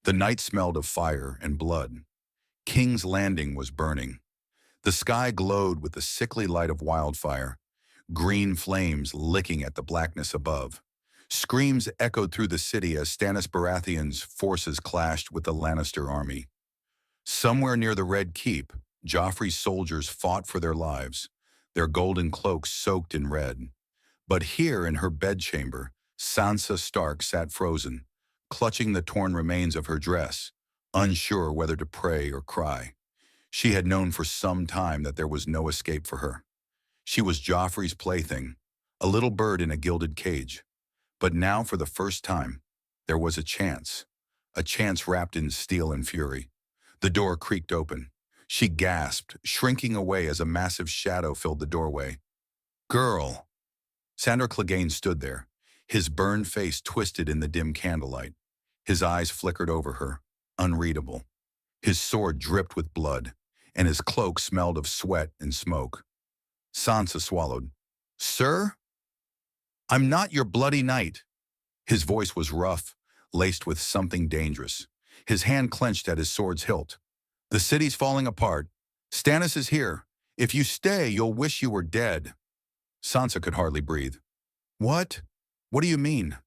The night smelled of fire and blood. King's Landing was burning. The sky glowed with the sickly light of wildfire, green flames licking at the blackness above. Screams echoed through the city as Stannis Baratheon's forces clashed with the Lannister army. Somewhere near the Red Keep, Joffrey's soldiers fought for their lives, their golden cloaks soaked in red. But here in her bedchamber, Sansa Stark sat frozen, clutching the torn remains of her dress, unsure whether to pray or cry. She had known for some time that there was no escape for her. She was Joffrey's plaything, a little bird in a gilded cage. But now, for the first time, there was a chance wrapped in steel and fury. The door creaked open. She gasped, shrinking away as a massive shadow filled the doorway. "Girl!" Sandor Clegane stood there, his burned face twisted in the dim candlelight. His eyes flickered over her, unreadable. His sword dripped with blood, and his cloak smelled of sweat and smoke. Sansa swallowed. "Sir? I'm not your bloody knight." His voice was rough, laced with something dangerous. His hand clenched at his sword's hilt. "The city's falling apart. Stannis is here. If you stay, you'll wish you were dead." Sansa could hardly breathe. "What? What do you mean?"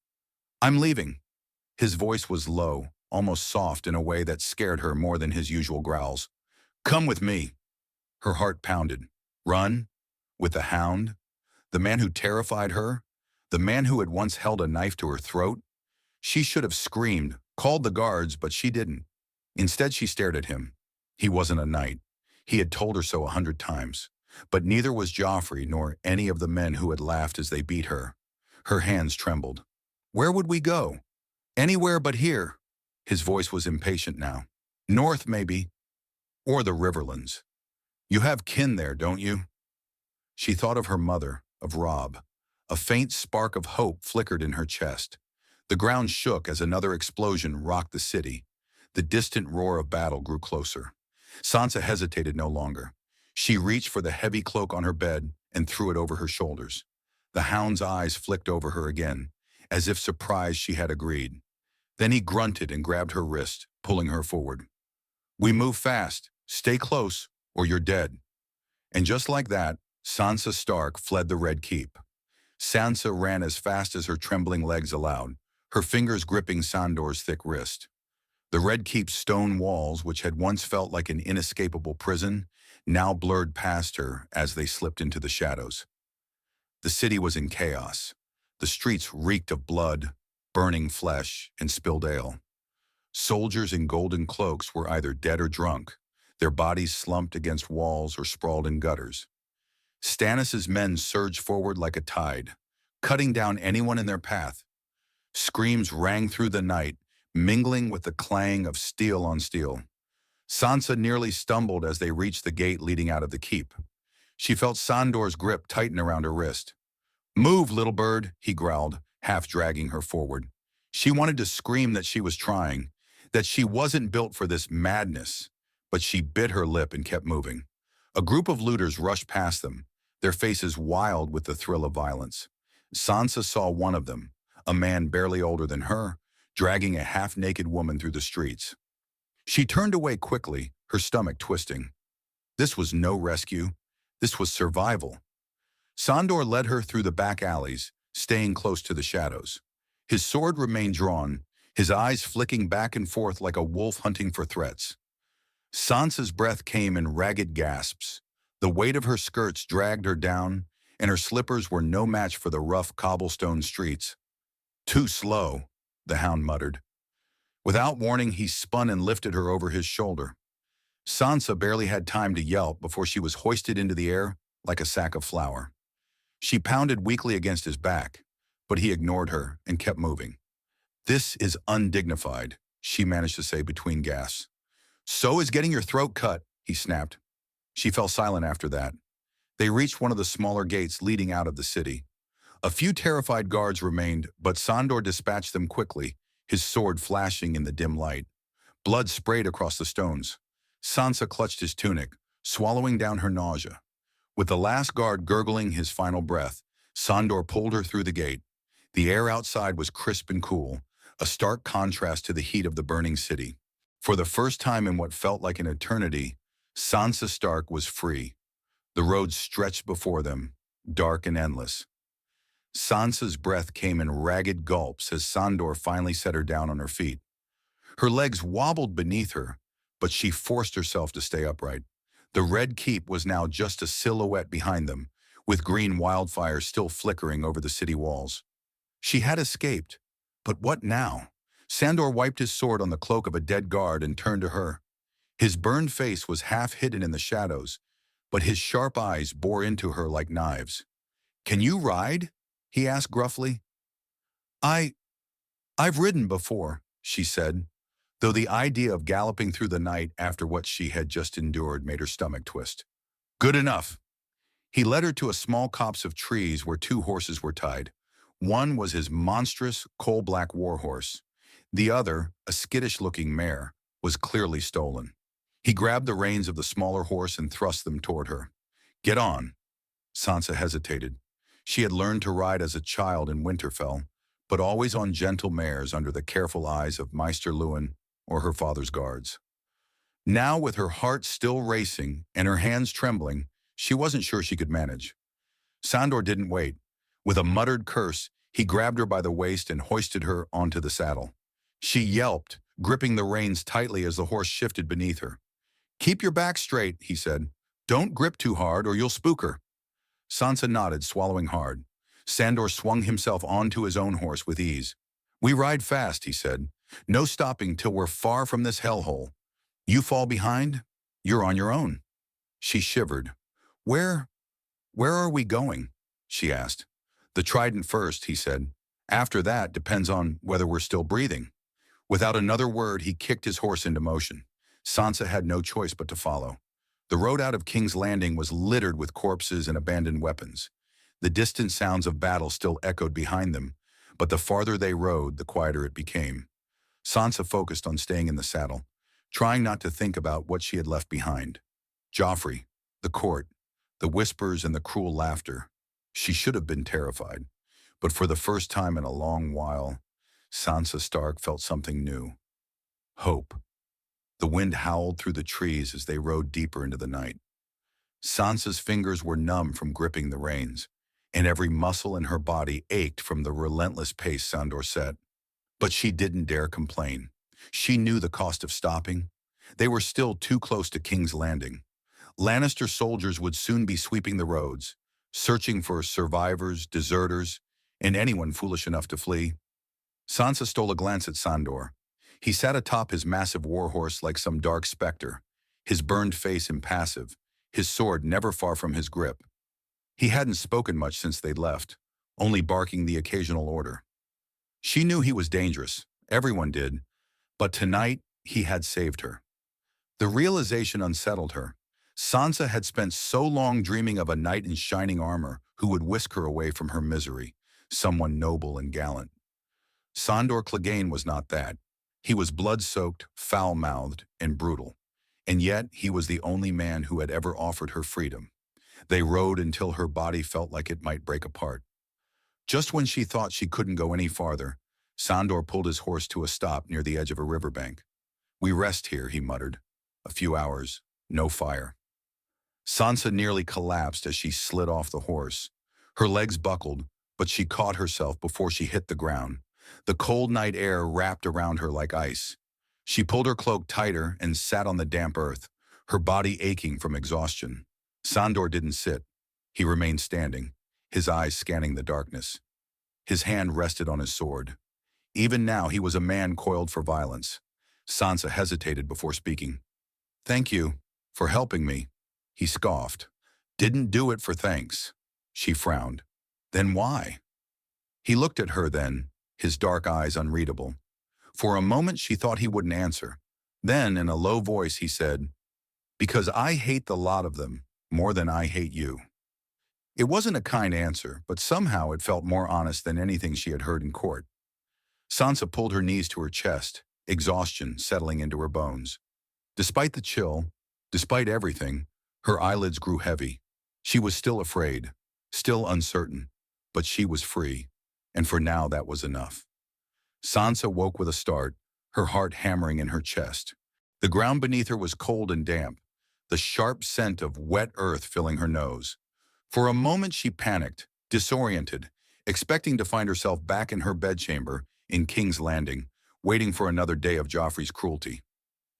"I'm leaving." His voice was low, almost soft in a way that scared her more than his usual growls. "Come with me." Her heart pounded. Run? With the Hound? The man who terrified her? The man who had once held a knife to her throat? She should have screamed, called the guards, but she didn't. Instead, she stared at him. He wasn't a knight. He had told her so 100 times. But neither was Joffrey nor any of the men who had laughed as they beat her. Her hands trembled. "Where would we go?" "Anywhere but here." His voice was impatient now. "North, maybe. Or the Riverlands. You have kin there, don't you?" She thought of her mother, of Robb. A faint spark of hope flickered in her chest. The ground shook as another explosion rocked the city. The distant roar of battle grew closer. Sansa hesitated no longer. She reached for the heavy cloak on her bed and threw it over her shoulders. The Hound's eyes flicked over her again, as if surprised she had agreed. Then he grunted and grabbed her wrist, pulling her forward. "We move fast. Stay close, or you're dead." And just like that, Sansa Stark fled the Red Keep. Sansa ran as fast as her trembling legs allowed, her fingers gripping Sandor's thick wrist. The Red Keep's stone walls, which had once felt like an inescapable prison, now blurred past her as they slipped into the shadows. The city was in chaos. The streets reeked of blood, burning flesh, and spilled ale. Soldiers in golden cloaks were either dead or drunk, their bodies slumped against walls or sprawled in gutters. Stannis' men surged forward like a tide, cutting down anyone in their path. Screams rang through the night, mingling with the clang of steel on steel. Sansa nearly stumbled as they reached the gate leading out of the keep. She felt Sandor's grip tighten around her wrist. "Move, little bird," he growled, half dragging her forward. She wanted to scream that she was trying, that she wasn't built for this madness, but she bit her lip and kept moving. A group of looters rushed past them, their faces wild with the thrill of violence. Sansa saw one of them, a man barely older than her, dragging a half-naked woman through the streets. She turned away quickly, her stomach twisting. This was no rescue. This was survival. Sandor led her through the back alleys, staying close to the shadows. His sword remained drawn, his eyes flicking back and forth like a wolf hunting for threats. Sansa's breath came in ragged gasps. The weight of her skirts dragged her down, and her slippers were no match for the rough cobblestone streets. "Too slow," the Hound muttered. Without warning, he spun and lifted her over his shoulder. Sansa barely had time to yelp before she was hoisted into the air like a sack of flour. She pounded weakly against his back, but he ignored her and kept moving. "This is undignified," she managed to say between gasps. "So is getting your throat cut," he snapped. She fell silent after that. They reached one of the smaller gates leading out of the city. A few terrified guards remained, but Sandor dispatched them quickly, his sword flashing in the dim light. Blood sprayed across the stones. Sansa clutched his tunic, swallowing down her nausea. With the last guard gurgling his final breath, Sandor pulled her through the gate. The air outside was crisp and cool, a stark contrast to the heat of the burning city. For the first time in what felt like an eternity, Sansa Stark was free. The road stretched before them, dark and endless. Sansa's breath came in ragged gulps as Sandor finally set her down on her feet. Her legs wobbled beneath her, but she forced herself to stay upright. The Red Keep was now just a silhouette behind them, with green wildfires still flickering over the city walls. She had escaped, but what now? Sandor wiped his sword on the cloak of a dead guard and turned to her. His burned face was half hidden in the shadows, but his sharp eyes bore into her like knives. "Can you ride?" he asked gruffly. I, I've ridden before," she said, though the idea of galloping through the night after what she had just endured made her stomach twist. "Good enough." He led her to a small copse of trees where two horses were tied. One was his monstrous, coal-black warhorse. The other, a skittish-looking mare, was clearly stolen. He grabbed the reins of the smaller horse and thrust them toward her. "Get on." Sansa hesitated. She had learned to ride as a child in Winterfell, but always on gentle mares under the careful eyes of Maester Luwin or her father's guards. Now, with her heart still racing and her hands trembling, she wasn't sure she could manage. Sandor didn't wait. With a muttered curse, he grabbed her by the waist and hoisted her onto the saddle. She yelped, gripping the reins tightly as the horse shifted beneath her. "Keep your back straight," he said. "Don't grip too hard or you'll spook her." Sansa nodded, swallowing hard. Sandor swung himself onto his own horse with ease. "We ride fast," he said. "No stopping till we're far from this hellhole. You fall behind, you're on your own." She shivered. Where are we going?" she asked. "The Trident first," he said. "After that depends on whether we're still breathing." Without another word, he kicked his horse into motion. Sansa had no choice but to follow. The road out of King's Landing was littered with corpses and abandoned weapons. The distant sounds of battle still echoed behind them, but the farther they rode, the quieter it became. Sansa focused on staying in the saddle, trying not to think about what she had left behind. Joffrey, the court, the whispers and the cruel laughter. She should have been terrified, but for the first time in a long while, Sansa Stark felt something new. Hope. The wind howled through the trees as they rode deeper into the night. Sansa's fingers were numb from gripping the reins, and every muscle in her body ached from the relentless pace Sandor set. But she didn't dare complain. She knew the cost of stopping. They were still too close to King's Landing. Lannister soldiers would soon be sweeping the roads, searching for survivors, deserters, and anyone foolish enough to flee. Sansa stole a glance at Sandor. He sat atop his massive warhorse like some dark specter, his burned face impassive, his sword never far from his grip. He hadn't spoken much since they'd left, only barking the occasional order. She knew he was dangerous, everyone did, but tonight he had saved her. The realization unsettled her. Sansa had spent so long dreaming of a knight in shining armor who would whisk her away from her misery, someone noble and gallant. Sandor Clegane was not that. He was blood-soaked, foul-mouthed, and brutal. And yet he was the only man who had ever offered her freedom. They rode until her body felt like it might break apart. Just when she thought she couldn't go any farther, Sandor pulled his horse to a stop near the edge of a riverbank. "We rest here," he muttered. "A few hours, no fire." Sansa nearly collapsed as she slid off the horse. Her legs buckled, but she caught herself before she hit the ground. The cold night air wrapped around her like ice. She pulled her cloak tighter and sat on the damp earth, her body aching from exhaustion. Sandor didn't sit. He remained standing, his eyes scanning the darkness. His hand rested on his sword. Even now, he was a man coiled for violence. Sansa hesitated before speaking. "Thank you for helping me," he scoffed. "Didn't do it for thanks." She frowned. "Then why?" He looked at her then, his dark eyes unreadable. For a moment she thought he wouldn't answer. Then, in a low voice, he said, "Because I hate the lot of them more than I hate you." It wasn't a kind answer, but somehow it felt more honest than anything she had heard in court. Sansa pulled her knees to her chest, exhaustion settling into her bones. Despite the chill, despite everything, her eyelids grew heavy. She was still afraid, still uncertain, but she was free, and for now that was enough. Sansa woke with a start, her heart hammering in her chest. The ground beneath her was cold and damp, the sharp scent of wet earth filling her nose. For a moment she panicked, disoriented, expecting to find herself back in her bedchamber in King's Landing, waiting for another day of Joffrey's cruelty.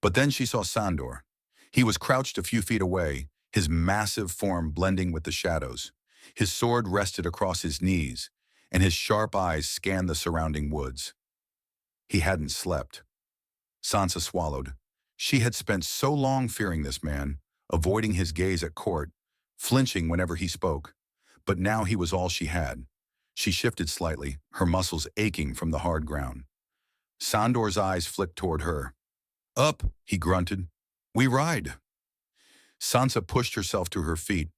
But then she saw Sandor. He was crouched a few feet away, his massive form blending with the shadows. His sword rested across his knees, and his sharp eyes scanned the surrounding woods. He hadn't slept. Sansa swallowed. She had spent so long fearing this man, avoiding his gaze at court, flinching whenever he spoke. But now he was all she had. She shifted slightly, her muscles aching from the hard ground. Sandor's eyes flicked toward her. "Up," he grunted. "We ride." Sansa pushed herself to her feet,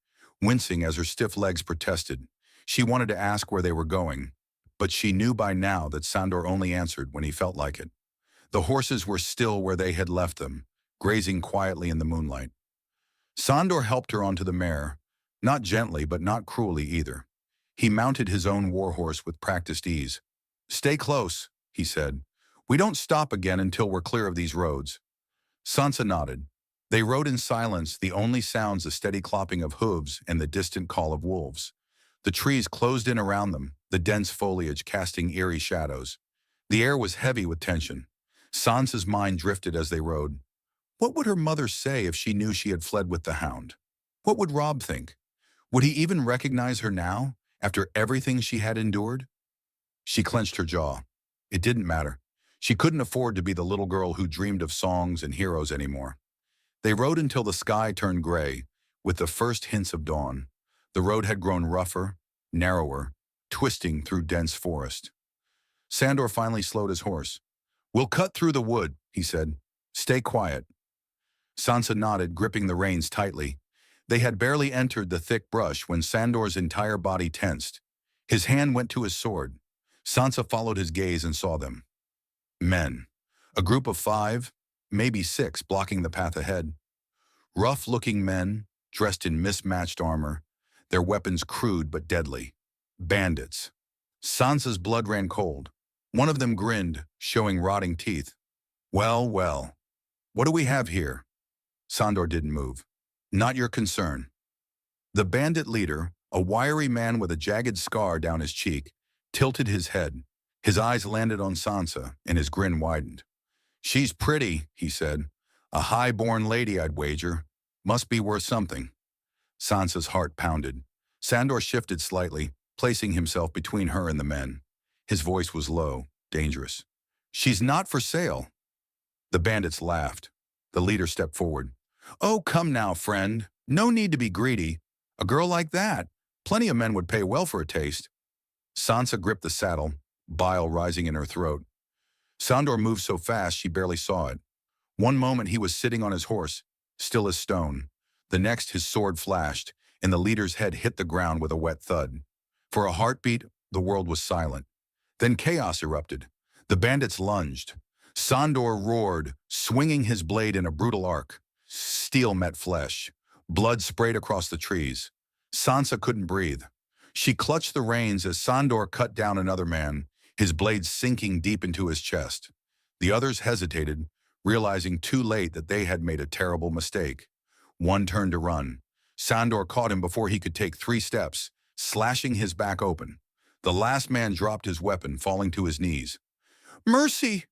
wincing as her stiff legs protested. She wanted to ask where they were going, but she knew by now that Sandor only answered when he felt like it. The horses were still where they had left them, grazing quietly in the moonlight. Sandor helped her onto the mare, not gently but not cruelly either. He mounted his own warhorse with practiced ease. "Stay close," he said. "We don't stop again until we're clear of these roads." Sansa nodded. They rode in silence, the only sounds the steady clopping of hooves and the distant call of wolves. The trees closed in around them, the dense foliage casting eerie shadows. The air was heavy with tension. Sansa's mind drifted as they rode. What would her mother say if she knew she had fled with the Hound? What would Robb think? Would he even recognize her now, after everything she had endured? She clenched her jaw. It didn't matter. She couldn't afford to be the little girl who dreamed of songs and heroes anymore. They rode until the sky turned gray, with the first hints of dawn. The road had grown rougher, narrower, twisting through dense forest. Sandor finally slowed his horse. "We'll cut through the wood," he said. "Stay quiet." Sansa nodded, gripping the reins tightly. They had barely entered the thick brush when Sandor's entire body tensed. His hand went to his sword. Sansa followed his gaze and saw them. Men. A group of 5, maybe 6, blocking the path ahead. Rough-looking men, dressed in mismatched armor, their weapons crude but deadly. Bandits. Sansa's blood ran cold. One of them grinned, showing rotting teeth. "Well, well. What do we have here?" Sandor didn't move. "Not your concern." The bandit leader, a wiry man with a jagged scar down his cheek, tilted his head. His eyes landed on Sansa, and his grin widened. "She's pretty," he said. "A high-born lady, I'd wager. Must be worth something." Sansa's heart pounded. Sandor shifted slightly, placing himself between her and the men. His voice was low, dangerous. "She's not for sale." The bandits laughed. The leader stepped forward. "Oh, come now, friend. No need to be greedy. A girl like that, plenty of men would pay well for a taste." Sansa gripped the saddle, bile rising in her throat. Sandor moved so fast she barely saw it. One moment he was sitting on his horse, still as stone. The next his sword flashed, and the leader's head hit the ground with a wet thud. For a heartbeat, the world was silent. Then chaos erupted. The bandits lunged. Sandor roared, swinging his blade in a brutal arc. Steel met flesh. Blood sprayed across the trees. Sansa couldn't breathe. She clutched the reins as Sandor cut down another man, his blade sinking deep into his chest. The others hesitated, realizing too late that they had made a terrible mistake. One turned to run. Sandor caught him before he could take 3 steps, slashing his back open. The last man dropped his weapon, falling to his knees. "Mercy!"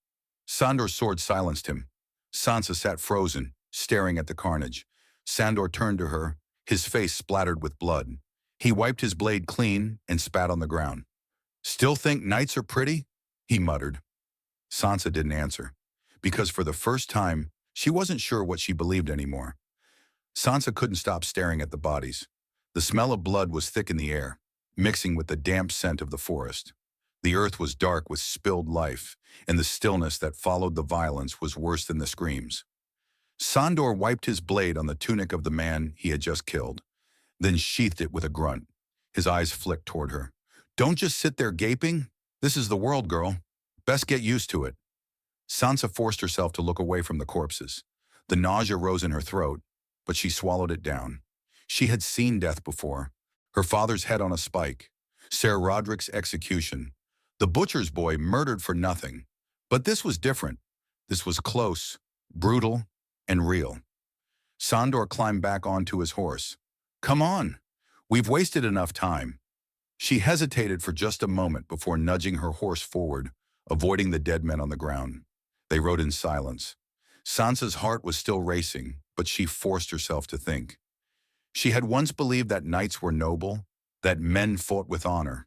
Sandor's sword silenced him. Sansa sat frozen, staring at the carnage. Sandor turned to her, his face splattered with blood. He wiped his blade clean and spat on the ground. "Still think knights are pretty?" he muttered. Sansa didn't answer, because for the first time, she wasn't sure what she believed anymore. Sansa couldn't stop staring at the bodies. The smell of blood was thick in the air, mixing with the damp scent of the forest. The earth was dark with spilled life, and the stillness that followed the violence was worse than the screams. Sandor wiped his blade on the tunic of the man he had just killed, then sheathed it with a grunt. His eyes flicked toward her. "Don't just sit there gaping. This is the world, girl. Best get used to it." Sansa forced herself to look away from the corpses. The nausea rose in her throat, but she swallowed it down. She had seen death before. Her father's head on a spike. Ser Roderick's execution. The butcher's boy murdered for nothing. But this was different. This was close, brutal, and real. Sandor climbed back onto his horse. Come on, we've wasted enough time. She hesitated for just a moment before nudging her horse forward, avoiding the dead men on the ground. They rode in silence. Sansa's heart was still racing, but she forced herself to think. She had once believed that knights were noble, that men fought with honor.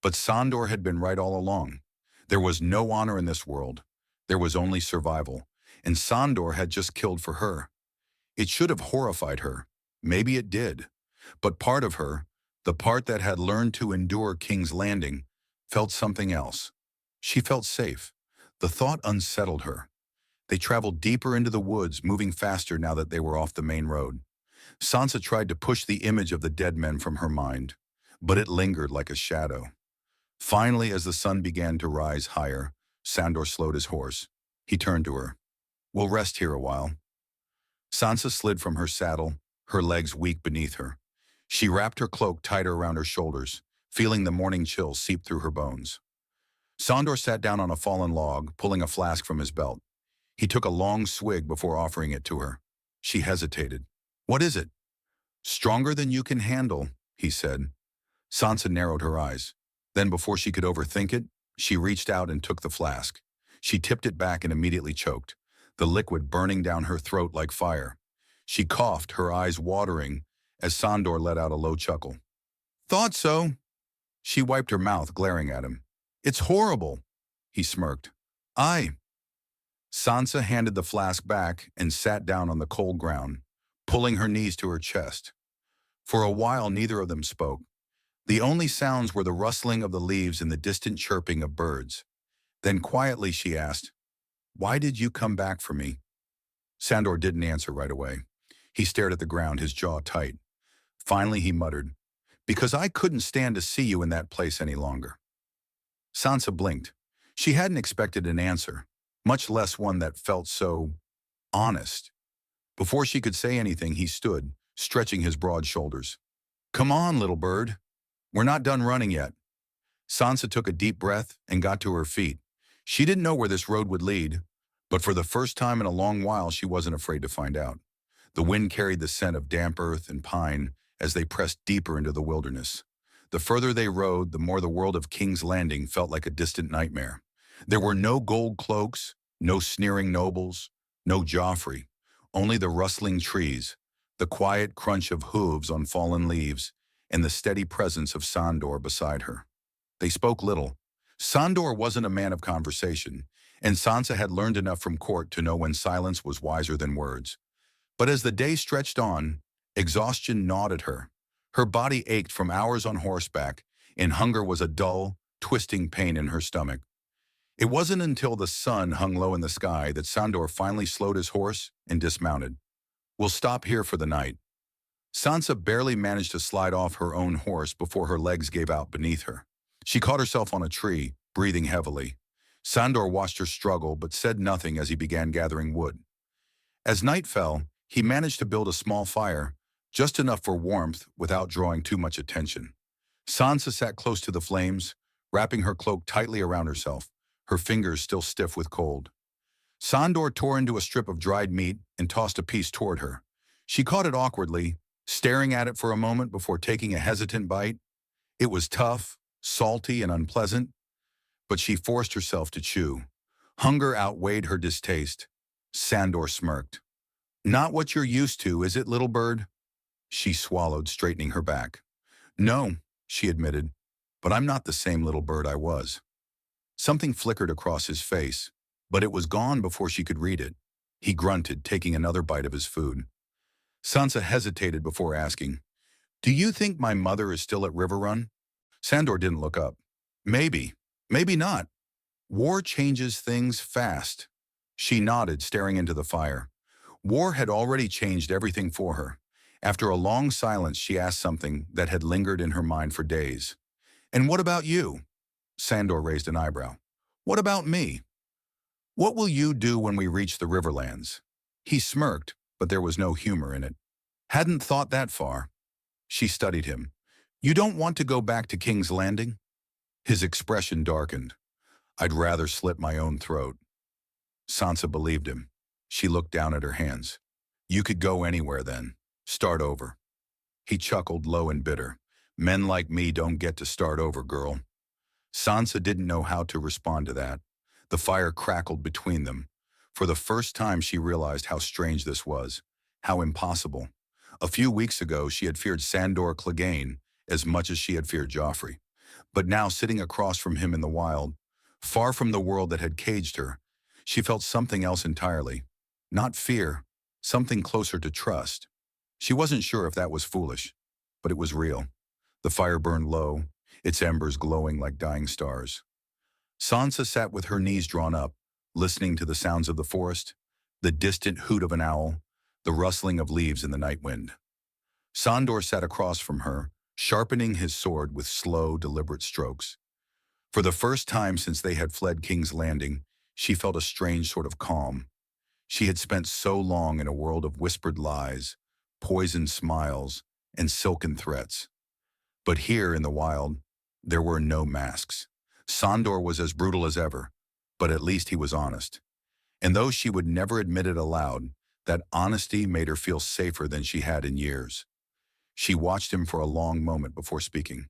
But Sandor had been right all along. There was no honor in this world. There was only survival. And Sandor had just killed for her. It should have horrified her. Maybe it did. But part of her, the part that had learned to endure King's Landing, felt something else. She felt safe. The thought unsettled her. They traveled deeper into the woods, moving faster now that they were off the main road. Sansa tried to push the image of the dead men from her mind, but it lingered like a shadow. Finally, as the sun began to rise higher, Sandor slowed his horse. He turned to her. We'll rest here a while. Sansa slid from her saddle, her legs weak beneath her. She wrapped her cloak tighter around her shoulders, feeling the morning chill seep through her bones. Sandor sat down on a fallen log, pulling a flask from his belt. He took a long swig before offering it to her. She hesitated. What is it? Stronger than you can handle, he said. Sansa narrowed her eyes. Then before she could overthink it, she reached out and took the flask. She tipped it back and immediately choked, the liquid burning down her throat like fire. She coughed, her eyes watering, as Sandor let out a low chuckle. Thought so. She wiped her mouth, glaring at him. It's horrible, he smirked. Sansa handed the flask back and sat down on the cold ground, pulling her knees to her chest. For a while, neither of them spoke. The only sounds were the rustling of the leaves and the distant chirping of birds. Then quietly she asked, Why did you come back for me? Sandor didn't answer right away. He stared at the ground, his jaw tight. Finally he muttered, Because I couldn't stand to see you in that place any longer. Sansa blinked. She hadn't expected an answer, much less one that felt so honest. Before she could say anything, he stood, stretching his broad shoulders. Come on, little bird. We're not done running yet. Sansa took a deep breath and got to her feet. She didn't know where this road would lead, but for the first time in a long while she wasn't afraid to find out. The wind carried the scent of damp earth and pine as they pressed deeper into the wilderness. The further they rode, the more the world of King's Landing felt like a distant nightmare. There were no gold cloaks, no sneering nobles, no Joffrey, only the rustling trees, the quiet crunch of hooves on fallen leaves, and the steady presence of Sandor beside her. They spoke little. Sandor wasn't a man of conversation, and Sansa had learned enough from court to know when silence was wiser than words. But as the day stretched on, exhaustion gnawed at her. Her body ached from hours on horseback, and hunger was a dull, twisting pain in her stomach. It wasn't until the sun hung low in the sky that Sandor finally slowed his horse and dismounted. We'll stop here for the night. Sansa barely managed to slide off her own horse before her legs gave out beneath her. She caught herself on a tree, breathing heavily. Sandor watched her struggle but said nothing as he began gathering wood. As night fell, he managed to build a small fire, just enough for warmth without drawing too much attention. Sansa sat close to the flames, wrapping her cloak tightly around herself, her fingers still stiff with cold. Sandor tore into a strip of dried meat and tossed a piece toward her. She caught it awkwardly, staring at it for a moment before taking a hesitant bite. It was tough, salty, and unpleasant, but she forced herself to chew. Hunger outweighed her distaste. Sandor smirked. Not what you're used to, is it, little bird? She swallowed, straightening her back. No, she admitted, but I'm not the same little bird I was. Something flickered across his face, but it was gone before she could read it. He grunted, taking another bite of his food. Sansa hesitated before asking, Do you think my mother is still at Riverrun? Sandor didn't look up. Maybe, maybe not. War changes things fast. She nodded, staring into the fire. War had already changed everything for her. After a long silence, she asked something that had lingered in her mind for days. And what about you? Sandor raised an eyebrow. What about me? What will you do when we reach the Riverlands? He smirked, but there was no humor in it. Hadn't thought that far. She studied him. You don't want to go back to King's Landing? His expression darkened. I'd rather slit my own throat. Sansa believed him. She looked down at her hands. You could go anywhere then. Start over. He chuckled low and bitter. Men like me don't get to start over, girl. Sansa didn't know how to respond to that. The fire crackled between them. For the first time she realized how strange this was, how impossible. A few weeks ago she had feared Sandor Clegane as much as she had feared Joffrey. But now sitting across from him in the wild, far from the world that had caged her, she felt something else entirely. Not fear, something closer to trust. She wasn't sure if that was foolish, but it was real. The fire burned low, its embers glowing like dying stars. Sansa sat with her knees drawn up, listening to the sounds of the forest, the distant hoot of an owl, the rustling of leaves in the night wind. Sandor sat across from her, sharpening his sword with slow, deliberate strokes. For the first time since they had fled King's Landing, she felt a strange sort of calm. She had spent so long in a world of whispered lies, poisoned smiles, and silken threats. But here in the wild, there were no masks. Sandor was as brutal as ever, but at least he was honest. And though she would never admit it aloud, that honesty made her feel safer than she had in years. She watched him for a long moment before speaking.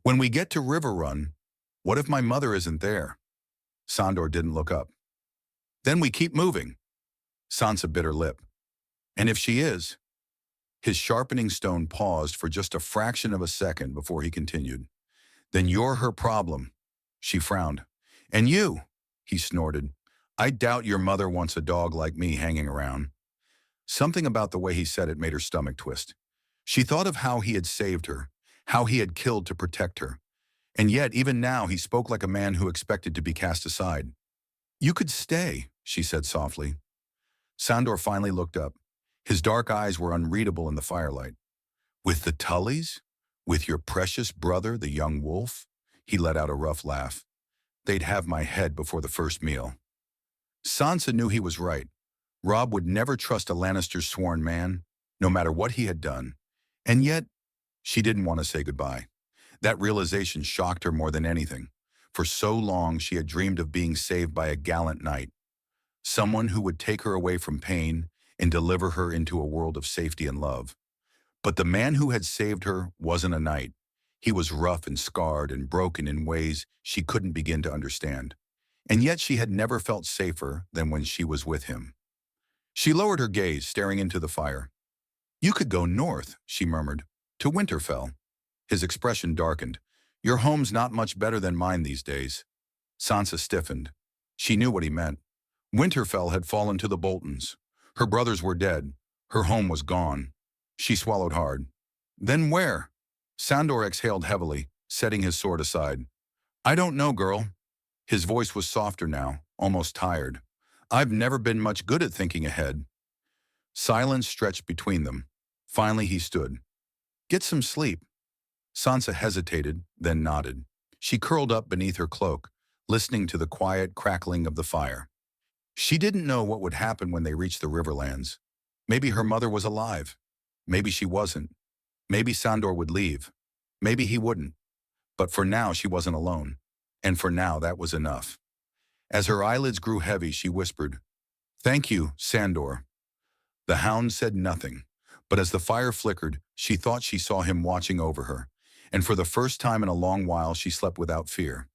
When we get to River Run, what if my mother isn't there? Sandor didn't look up. Then we keep moving. Sansa bit her lip. And if she is? His sharpening stone paused for just a fraction of a second before he continued. Then you're her problem. She frowned. And you, he snorted. I doubt your mother wants a dog like me hanging around. Something about the way he said it made her stomach twist. She thought of how he had saved her, how he had killed to protect her. And yet, even now, he spoke like a man who expected to be cast aside. You could stay, she said softly. Sandor finally looked up. His dark eyes were unreadable in the firelight. With the Tullys? With your precious brother, the young wolf? He let out a rough laugh. They'd have my head before the first meal. Sansa knew he was right. Robb would never trust a Lannister's sworn man, no matter what he had done. And yet, she didn't want to say goodbye. That realization shocked her more than anything. For so long, she had dreamed of being saved by a gallant knight, someone who would take her away from pain and deliver her into a world of safety and love. But the man who had saved her wasn't a knight. He was rough and scarred and broken in ways she couldn't begin to understand. And yet she had never felt safer than when she was with him. She lowered her gaze, staring into the fire. You could go north, she murmured, to Winterfell. His expression darkened. Your home's not much better than mine these days. Sansa stiffened. She knew what he meant. Winterfell had fallen to the Boltons. Her brothers were dead. Her home was gone. She swallowed hard. Then where? Sandor exhaled heavily, setting his sword aside. I don't know, girl. His voice was softer now, almost tired. I've never been much good at thinking ahead. Silence stretched between them. Finally he stood. Get some sleep. Sansa hesitated, then nodded. She curled up beneath her cloak, listening to the quiet crackling of the fire. She didn't know what would happen when they reached the Riverlands. Maybe her mother was alive. Maybe she wasn't. Maybe Sandor would leave. Maybe he wouldn't. But for now she wasn't alone. And for now that was enough. As her eyelids grew heavy, she whispered, Thank you, Sandor. The Hound said nothing, but as the fire flickered, she thought she saw him watching over her. And for the first time in a long while, she slept without fear.